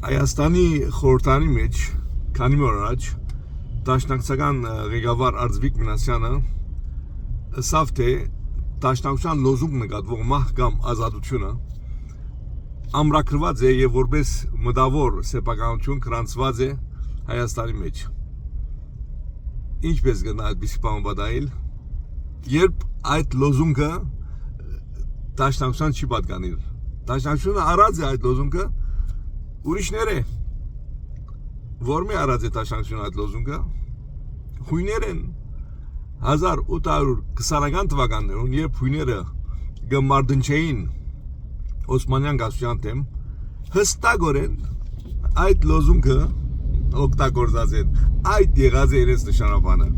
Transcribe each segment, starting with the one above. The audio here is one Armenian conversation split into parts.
Հայաստանի խորհրդանի մեջ քանի օր առաջ Դաշնակցական ղեկավար Արձվիկ Մինասյանը ասավ թե Դաշնակցության լոզունգ նկատվող մահ կամ ազատությունը ամրագրված է եւ որպես մտավոր սեփականություն գրանցված է Հայաստանի մեջ։ Ինչպես գնա այդպիսի բան պատահել, երբ այդ լոզունգը Դաշնակցության չի պատկանիր։ Դաշնակցությունը առած է այդ լոզունգը ուրիշներ է։ Որմի առած է Դաշնակցությունը այդ լոզունգը։ Հույներ են 1820-ական թվականներում, երբ հույները գմարդնչեին Օսմանյան գասության դեմ, հստակորեն այդ լոզունգը օգտագործած են։ Այդ եղած է իրենց նշանաբանը։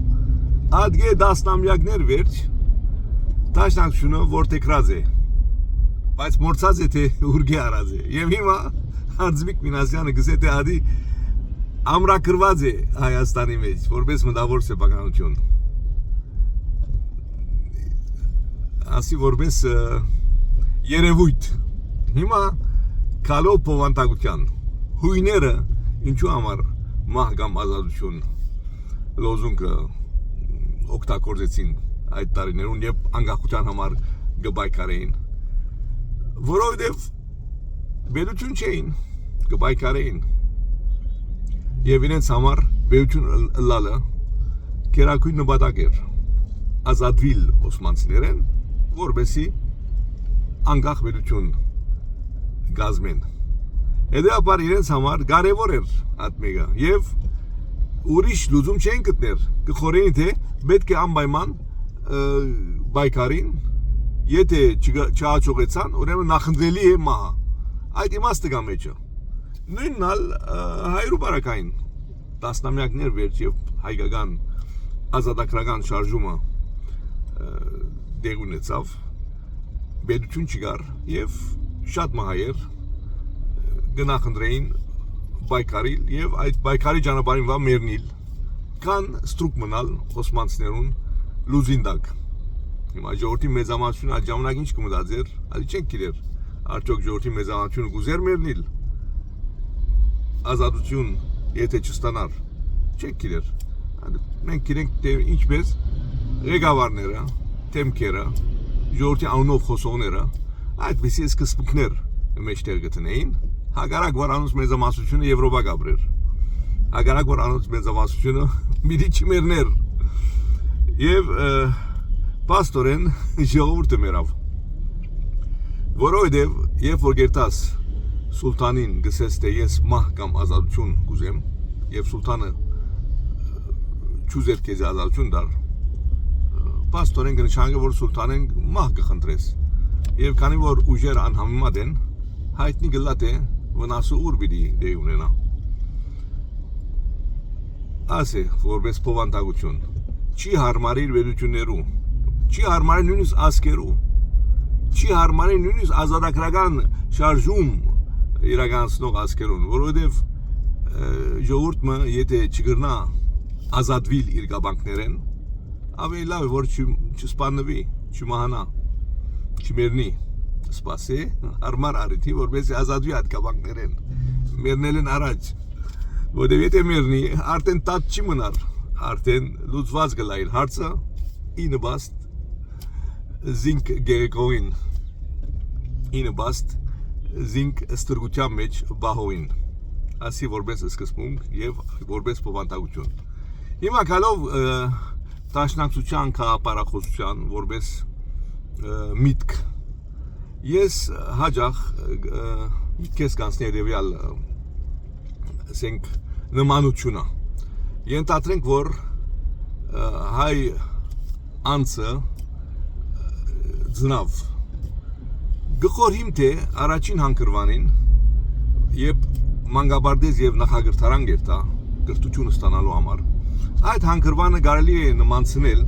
Ադգե դասնամյակներ վերջ Դաշնակցությունը որտեքրած է, բայց մորցած է թե ուրգե արած է։ Եվ հիմա Արձվիկ Մինասյանը գսե թե ադի ամրագրված է Հայաստանի մեջ որպես մտավոր սեփականություն։ Ասի որպես երևույթ։ Հիմա կալով բովանդակության հույները ինչու համար մահ կամ ազատություն լոզունգը օգտագործեցին այդ տարիներուն եւ անկախության համար գբայքարեին, որովհետեւ բերություն չէին, գբայքարեին եւ իրենց համար բերություն լալը կերակույն նպատակ էր ազատվել օսմանցիներեն, որբեսի անկախ բերություն գազմեն։ Հետեւաբար իրենց համար կարևոր էր այդ մեկը եւ ուրիշ լուծում չէին գտներ, կխորեին թե պետք է անպայման բայկարին, եթե չհաջողեցան, ուրեմն նախընտրելի է մահը։ Այդ իմաստը կա մեջը։ Նույնն ալ հայրու բարակային տասնամյակներ վերջ եւ հայկական ազատագրական շարժումը դեղ ունեցավ, բերություն չկար եւ շատ մահեր գնահնդրեին բայկարիլ եւ այդ բայկարի ճանապարհին վա մեռնիլ, կան ստրուկ մնալ օսմանցիներուն լուզինդակ։ Հիմա ժողովրդի մեծամասնությունը այդ ժամանակ ինչ կմտածեր, այլ չենք գիտեր, արդյոք ժողովրդի մեծամասնությունը գուզեր մեռնիլ, ազատություն եթե չստանար, չենք գիտեր։ Մենք գիտենք թե ինչպես ղեկավարները, թեմքերը, ժողովրդի անունով խոսողները այդպիսի սկզբունքներ մեջտեղ գտնեին, հակառակ որ անոնց մեծամասնությունը Եվրոպա գաբրեր, հակառակ որ անոնց մեծամասնությունը միտի չմեռներ եւ պաստորեն ժողովուրդը մեռավ, որովհետեւ երբ որ գերտաս սուլտանին գսես թե ես մահ կամ ազատություն կուզեմ եւ սուլտանը չուզեր քեզ ազատություն դար, պաստորեն կնշանակե որ սուլտանեն մահ կխնդրես եւ քանի որ ուժեր անհամեմատ են, հայտնի գլա թե վնասը ուր պիտի դե ունենա։ Ասե որպես բովանդակություն չի հարմարիր վերություններու, չի հարմարի նույնիսկ ասկերու, չի հարմարի նույնիսկ ազատագրական շարժում իրականացնող ասկերուն, որովհետև ժողովուրդը եթե չգրնա ազատվել իր գաբանքներեն, ավելի լավ է որ չսպանվի, չմահանա, չմեռնի, սպասի հարմար արիթի, որպեսզի ազատվի այդ գաբանքներեն, մեռնել են առաջ, որովհետև եթե մեռնի, արդեն տատ չի մնար, արդեն լուծված գլա իր հարցը, ի նպաստ զինք գերեկողին, ի նպաստ զինք ստրգության մեջ բահոին, ասի որպես սկզբունք եւ որպես բովանդակություն։ Հիմա գալով Դաշնակցության քաղաքապարախոսության որպես միտք, ես հաջող միտքես կանցնի երևյալ ասենք նմանությունը։ Ենթադրենք որ հայ անձը ծնավ գխորհիմ թե առաջին հանգրվանին երբ մանկաբարձ եւ նախագրթարան գերտա կրթություն ստանալու համար այդ հանգրվանը կարելի է նմանցնել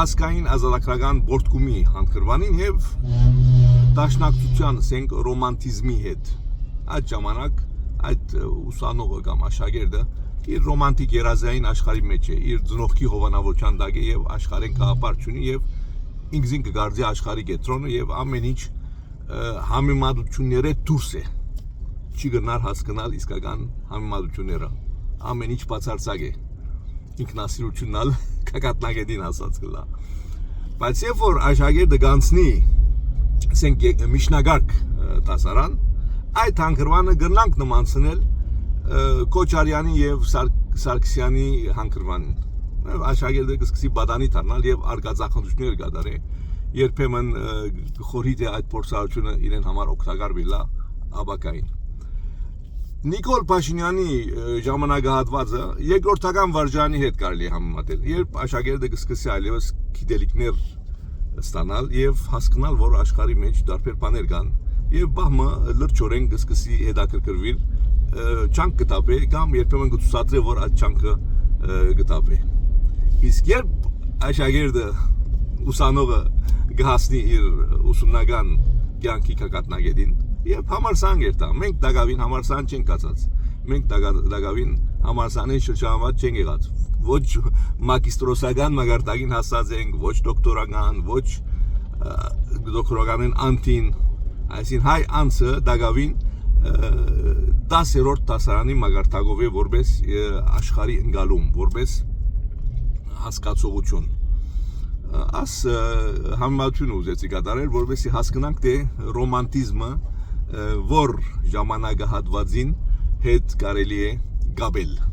ասկային ազատագրական բորտկումի հանգրվանին եւ դաշնակցության ասենք ռոմանտիզմի հետ այդ ժամանակ այդ ուսանողը կամ աշակերտը իր ռոմանտիկ երազային աշխարհի մեջ է իր ծնողքի հովանավորության տակ է եւ աշխարհեն կապար չունի եւ ինքզին կգարձի աշխարհի կենտրոնը եւ ամեն ինչ համեմատությունները դուրս է չի գնար հասկանալ իսկական համեմատությունները ամեն ինչ բացարձակ է ինքնասիրությունն ալ կակատնագետին ասած գլա բայց երբ որ աշակերտը գանցնի ասենք միջնագարկ դասարան այդ հանգրվանը գնանք նմանցնել Քոչարյանի եւ Սարգսյանի հանգրվանին աշակերտը կսկսի բադանի դառնալ եւ արգածախնդիրներ կդարի երբեմն խորհի թե այդ փորձառությունը իրեն համար օգտակար վիլա աբակային Նիկոլ Փաշինյանի ժամանակահատվածը երկրորդական վարժանի հետ կարելի է համեմատել երբ աշակերտը կսկսի այլևս գիտելիքներ ստանալ եւ հասկանալ որ աշխարհի մեջ տարբեր բաներ կան եւ բահմը լրջորեն կսկսի հետաքրքրվել չանք կտապե կամ երբեմն կցուցադրե որ այդ չանկը կտապե իսկ երբ աշակերտը ուսանողը կհասնի իր ուսումնական կյանքի կակատնագետին եւ համալսարան երթա մենք դակավին համալսարան չենք կացած մենք դակավին համալսարանի շրջանված չենք եղած ոչ մագիստրոսական մագարտագին հասած ենք ոչ դոկտորական ոչ դոկտորականին անտին այսին հայ անցը դակավին 10-րդ դասարանի մագարտակով է որպես աշխարհի ընկալում որպես հասկացողություն աս համեմատություն ուզեցի կատարել որպեսզի հասկանանք թե ռոմանտիզմը որ ժամանակահատվածին հետ կարելի է գաբել